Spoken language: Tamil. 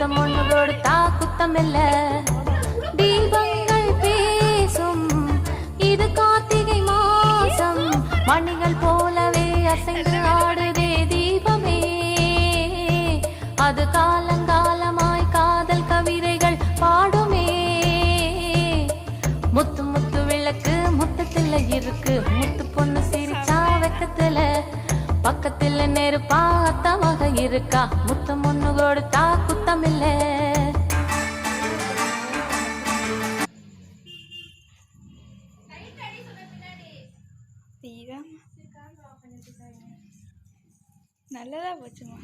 முத்தம் ஒண்ணு கொடுத்தா குத்தமில்ல. தீபங்கள் பேசும் இது கார்த்திகை மாசம், மணிகள் போலவே அசைந்து ஆடுதே தீபமே. அது காலங்காலமாய் காதல் கவிதைகள் பாடுமே. முத்து முத்து விளக்கு முத்தத்துல இருக்கு, முத்து பொண்ணு சிரிச்சா வெக்கத்துல. பக்கத்துல நெருப்பா அத்தமாக இருக்கா, முத்தம் ஒண்ணு கொடுத்தா குத்தமில்ல. நல்லதா போச்சுமா.